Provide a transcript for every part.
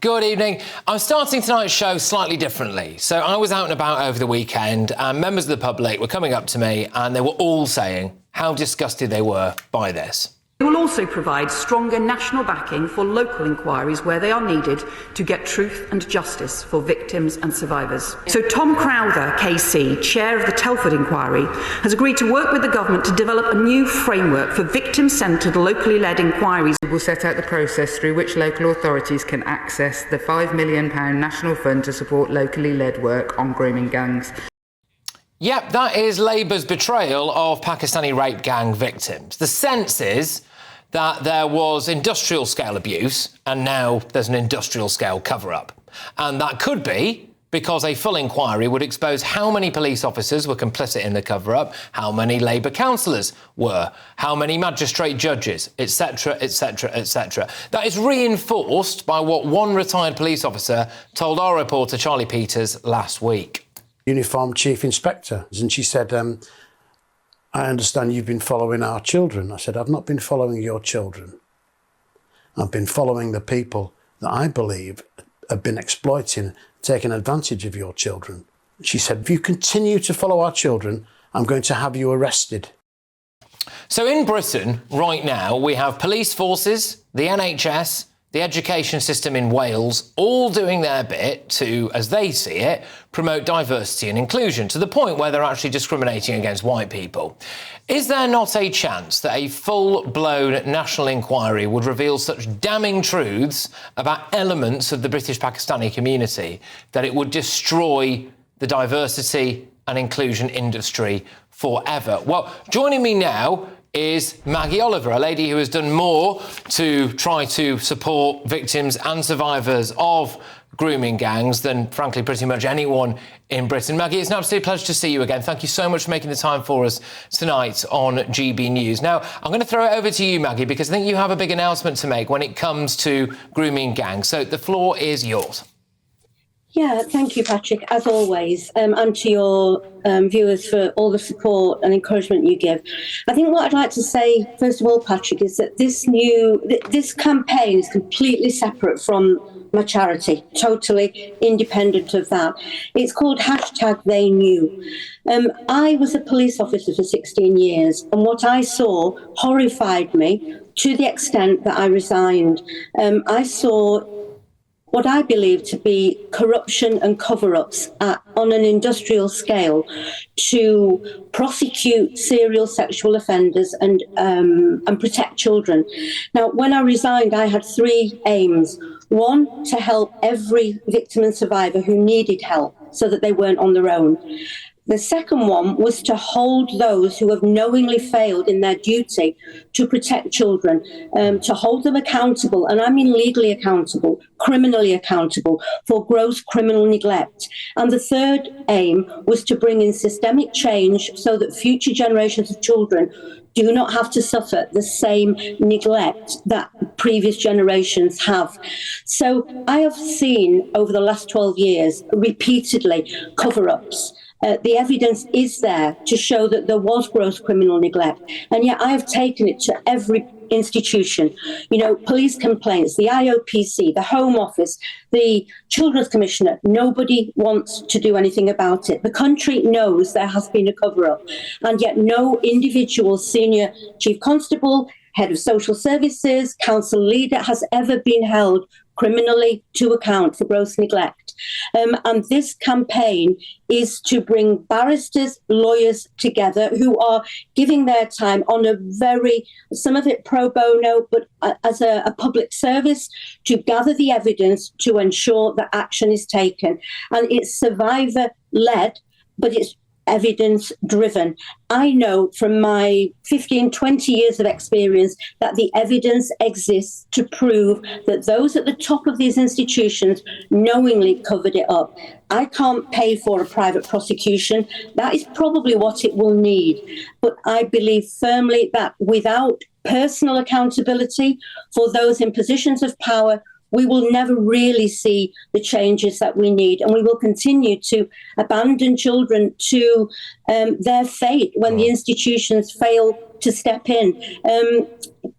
Good evening. I'm starting tonight's show slightly differently. So I was out and about over the weekend and members of the public were coming up to me and they were all saying how disgusted they were by this. It will also provide stronger national backing for local inquiries where they are needed to get truth and justice for victims and survivors. So Tom Crowther, KC, chair of the Telford inquiry, has agreed to work with the government to develop a new framework for victim-centred, locally led inquiries. We'll set out the process through which local authorities can access the £5 million national fund to support locally led work on grooming gangs. Yep, that is Labour's betrayal of Pakistani rape gang victims. The sense is that there was industrial-scale abuse and now there's an industrial-scale cover-up. And that could be because a full inquiry would expose how many police officers were complicit in the cover-up, how many Labour councillors were, how many magistrate judges, etc., etc., etc. That is reinforced by what one retired police officer told our reporter Charlie Peters last week. Uniformed Chief Inspector, and she said, I understand you've been following our children. I said, I've not been following your children. I've been following the people that I believe have been exploiting, taking advantage of your children. She said, if you continue to follow our children, I'm going to have you arrested. So in Britain, right now, we have police forces, the NHS, the education system in Wales, all doing their bit to, as they see it, promote diversity and inclusion, to the point where they're actually discriminating against white people. Is there not a chance that a full-blown national inquiry would reveal such damning truths about elements of the British Pakistani community that it would destroy the diversity and inclusion industry forever? Well, joining me now is Maggie Oliver, a lady who has done more to try to support victims and survivors of grooming gangs than, frankly, pretty much anyone in Britain. Maggie, it's an absolute pleasure to see you again. Thank you so much for making the time for us tonight on GB News. Now, I'm going to throw it over to you, Maggie, because I think you have a big announcement to make when it comes to grooming gangs. So the floor is yours. Yeah, thank you, Patrick, as always, and to your viewers for all the support and encouragement you give. I think what I'd like to say, first of all, Patrick, is that this campaign is completely separate from my charity, totally independent of that. It's called #TheyKnew. I was a police officer for 16 years, and what I saw horrified me to the extent that I resigned. I saw what I believe to be corruption and cover-ups on an industrial scale to prosecute serial sexual offenders and protect children. Now, when I resigned, I had three aims. One, to help every victim and survivor who needed help so that they weren't on their own. The second one was to hold those who have knowingly failed in their duty to protect children, to hold them accountable, and I mean legally accountable, criminally accountable, for gross criminal neglect. And the third aim was to bring in systemic change so that future generations of children do not have to suffer the same neglect that previous generations have. So I have seen over the last 12 years repeatedly cover-ups. The evidence is there to show that there was gross criminal neglect. And yet I have taken it to every institution, police complaints, the IOPC, the Home Office, the Children's Commissioner. Nobody wants to do anything about it. The country knows there has been a cover-up, and yet no individual senior chief constable, head of social services, council leader has ever been held criminally to account for gross neglect. And this campaign is to bring barristers, lawyers together who are giving their time on some of it pro bono, but as a public service to gather the evidence to ensure that action is taken. And it's survivor-led, but it's evidence-driven. I know from my 15, 20 years of experience that the evidence exists to prove that those at the top of these institutions knowingly covered it up. I can't pay for a private prosecution. That is probably what it will need. But I believe firmly that without personal accountability for those in positions of power, we will never really see the changes that we need, and we will continue to abandon children to their fate when the institutions fail to step in.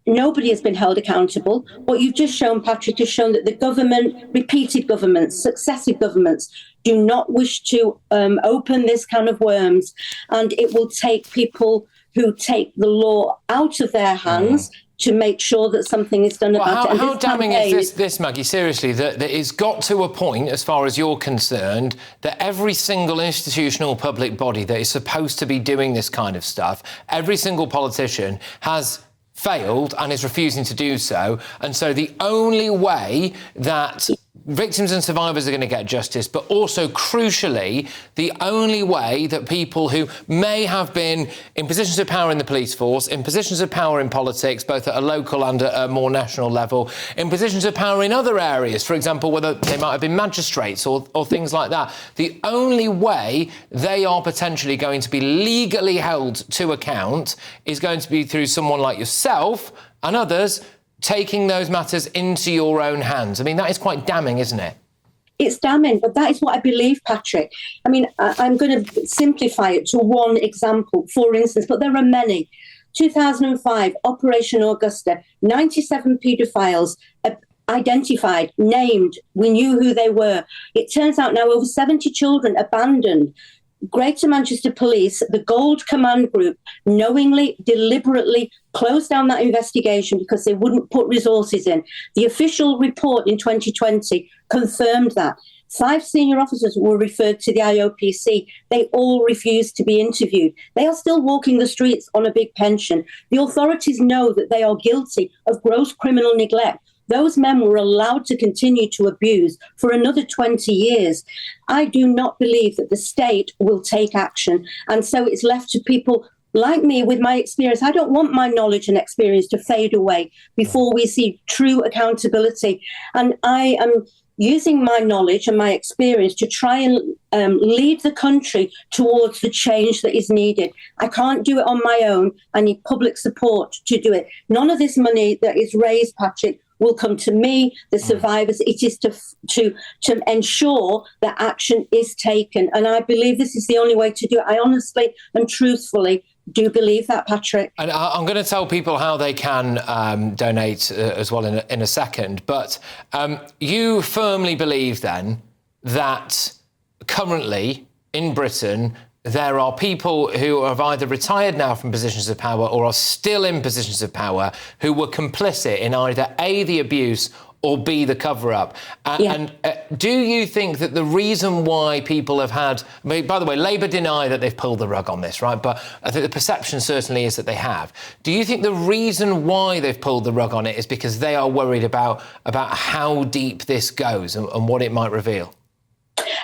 nobody has been held accountable. What you've just shown, Patrick, has shown that the government, repeated governments, successive governments, do not wish to open this can of worms, and it will take people who take the law out of their hands to make sure that something is done about it. How damning is this, Maggie, seriously, that it's got to a point, as far as you're concerned, that every single institutional public body that is supposed to be doing this kind of stuff, every single politician has failed and is refusing to do so. And so the only way that victims and survivors are going to get justice, but also, crucially, the only way that people who may have been in positions of power in the police force, in positions of power in politics, both at a local and at a more national level, in positions of power in other areas, for example, whether they might have been magistrates or things like that, the only way they are potentially going to be legally held to account is going to be through someone like yourself and others taking those matters into your own hands. I mean, that is quite damning, isn't it? It's damning, but that is what I believe, Patrick. I mean, I'm going to simplify it to one example, for instance, but there are many. 2005, Operation Augusta, 97 paedophiles identified, named, we knew who they were. It turns out now over 70 children abandoned. Greater Manchester Police, the Gold Command Group, knowingly, deliberately closed down that investigation because they wouldn't put resources in. The official report in 2020 confirmed that. 5 senior officers were referred to the IOPC. They all refused to be interviewed. They are still walking the streets on a big pension. The authorities know that they are guilty of gross criminal neglect. Those men were allowed to continue to abuse for another 20 years. I do not believe that the state will take action. And so it's left to people like me with my experience. I don't want my knowledge and experience to fade away before we see true accountability. And I am using my knowledge and my experience to try and lead the country towards the change that is needed. I can't do it on my own. I need public support to do it. None of this money that is raised, Patrick, will come to me, the survivors. It is to ensure that action is taken. And I believe this is the only way to do it. I honestly and truthfully do believe that, Patrick. And I'm going to tell people how they can donate as well in a second. But you firmly believe then that currently in Britain, there are people who have either retired now from positions of power or are still in positions of power who were complicit in either A, the abuse, or B, the cover-up. And do you think that the reason why people have had... I mean, by the way, Labour deny that they've pulled the rug on this, right? But I think the perception certainly is that they have. Do you think the reason why they've pulled the rug on it is because they are worried about how deep this goes and what it might reveal?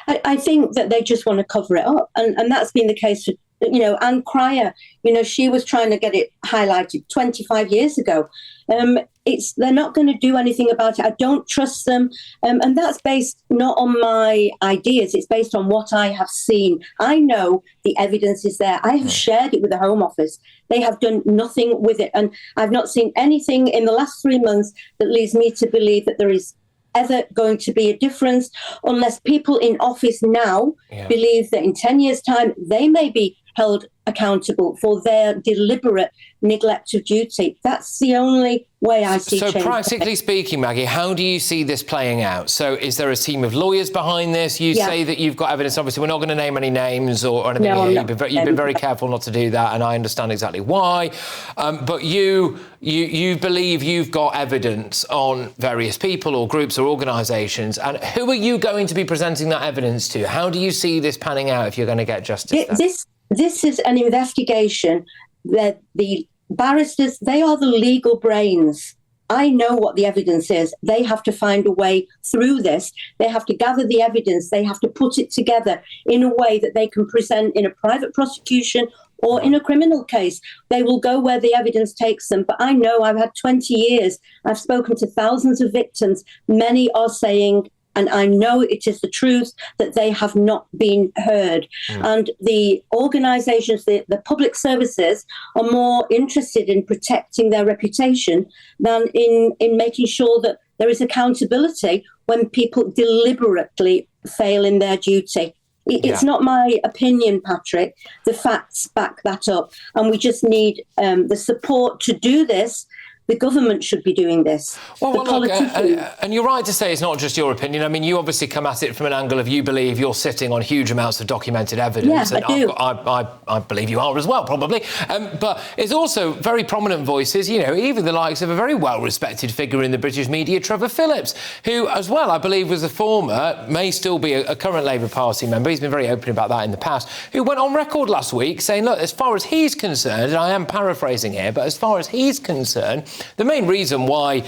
I think that they just want to cover it up. And that's been the case for, Anne Cryer. She was trying to get it highlighted 25 years ago. They're not going to do anything about it. I don't trust them. And that's based not on my ideas. It's based on what I have seen. I know the evidence is there. I have shared it with the Home Office. They have done nothing with it. And I've not seen anything in the last 3 months that leads me to believe that there is ever going to be a difference unless people in office now believe that in 10 years' time they may be held accountable for their deliberate neglect of duty. That's the only way I see change. So practically speaking, Maggie, how do you see this playing out? So is there a team of lawyers behind this? You say that you've got evidence. Obviously, we're not going to name any names or anything here. You've been very careful not to do that, and I understand exactly why. But you believe you've got evidence on various people or groups or organisations, and who are you going to be presenting that evidence to? How do you see this panning out if you're going to get justice? This is an investigation that the barristers, they are the legal brains. I know what the evidence is. They have to find a way through this. They have to gather the evidence. They have to put it together in a way that they can present in a private prosecution or in a criminal case. They will go where the evidence takes them. But I know I've had 20 years. I've spoken to thousands of victims. Many are saying, and I know it is the truth, that they have not been heard. And the organisations, the public services, are more interested in protecting their reputation than in making sure that there is accountability when people deliberately fail in their duty. It's not my opinion, Patrick. The facts back that up. And we just need the support to do this. The government should be doing this. Well, look, and you're right to say it's not just your opinion. I mean, you obviously come at it from an angle of you believe you're sitting on huge amounts of documented evidence. Yeah, and I do. I believe you are as well, probably. But it's also very prominent voices, you know, even the likes of a very well-respected figure in the British media, Trevor Phillips, who as well, I believe, was a former, may still be a current Labour Party member. He's been very open about that in the past, who went on record last week saying, look, as far as he's concerned, and I am paraphrasing here, but as far as he's concerned, the main reason why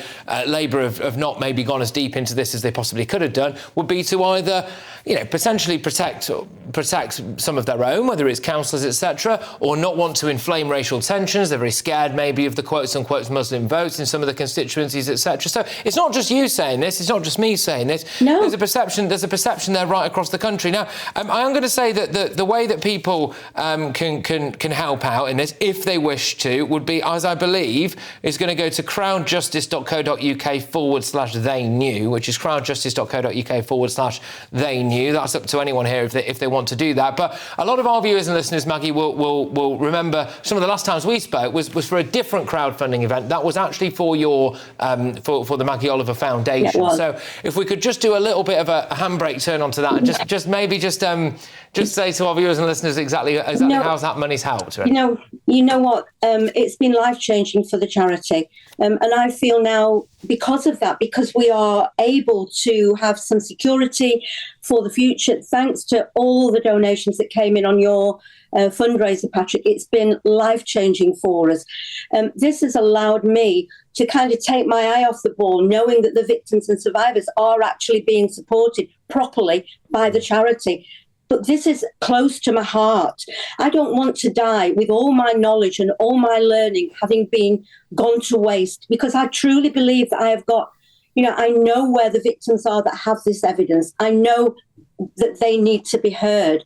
Labour have not maybe gone as deep into this as they possibly could have done would be to either, you know, potentially protect some of their own, whether it's councillors, etc., or not want to inflame racial tensions. They're very scared maybe of the quotes-unquote Muslim votes in some of the constituencies, etc. So it's not just you saying this, it's not just me saying this. No. There's a perception there right across the country. Now, I am going to say that the way that people can help out in this, if they wish to, would be, as I believe, is going to go to crownjustice.co.uk/they knew, which is crownjustice.co.uk/they knew. That's up to anyone here if they want to do that. But a lot of our viewers and listeners, Maggie, will remember some of the last times we spoke was for a different crowdfunding event. That was actually for your for the Maggie Oliver Foundation. Yeah, so if we could just do a little bit of a handbrake turn onto that and just say to our viewers and listeners exactly how that money's helped. Right? You know what? It's been life-changing for the charity. And I feel now, because of that, because we are able to have some security for the future, thanks to all the donations that came in on your fundraiser, Patrick, it's been life-changing for us. This has allowed me to kind of take my eye off the ball, knowing that the victims and survivors are actually being supported properly by the charity. But this is close to my heart. I don't want to die with all my knowledge and all my learning having been gone to waste, because I truly believe that I have got, I know where the victims are that have this evidence. I know that they need to be heard,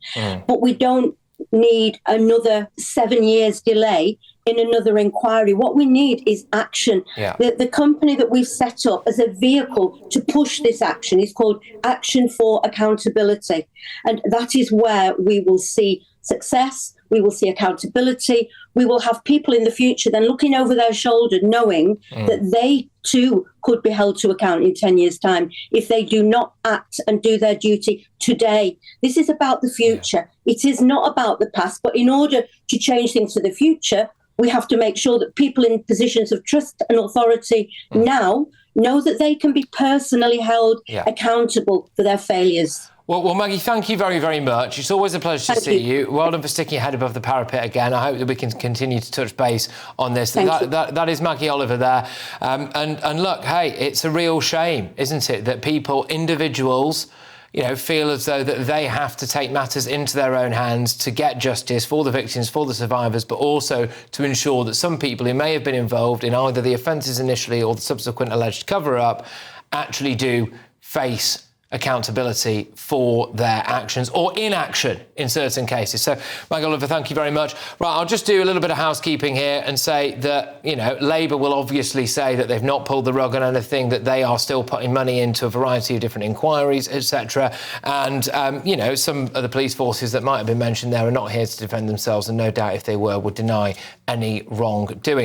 but we don't need another 7 years delay in another inquiry. What we need is action. Yeah. The company that we've set up as a vehicle to push this action is called Action for Accountability. And that is where we will see success, we will see accountability, we will have people in the future then looking over their shoulder knowing that they too could be held to account in 10 years' time if they do not act and do their duty today. This is about the future. Yeah. It is not about the past, but in order to change things for the future, we have to make sure that people in positions of trust and authority now know that they can be personally held accountable for their failures. Well, Maggie, thank you very, very much. It's always a pleasure to see you. Well done for sticking your head above the parapet again. I hope that we can continue to touch base on this. That is Maggie Oliver there. And look, hey, it's a real shame, isn't it, that individuals, feel as though that they have to take matters into their own hands to get justice for the victims, for the survivors, but also to ensure that some people who may have been involved in either the offences initially or the subsequent alleged cover-up actually do face accountability for their actions or inaction in certain cases. So, Maggie Oliver, thank you very much. Right, I'll just do a little bit of housekeeping here and say that, Labour will obviously say that they've not pulled the rug on anything, that they are still putting money into a variety of different inquiries, etc. And, some of the police forces that might have been mentioned there are not here to defend themselves, and no doubt if they were, would deny any wrongdoing.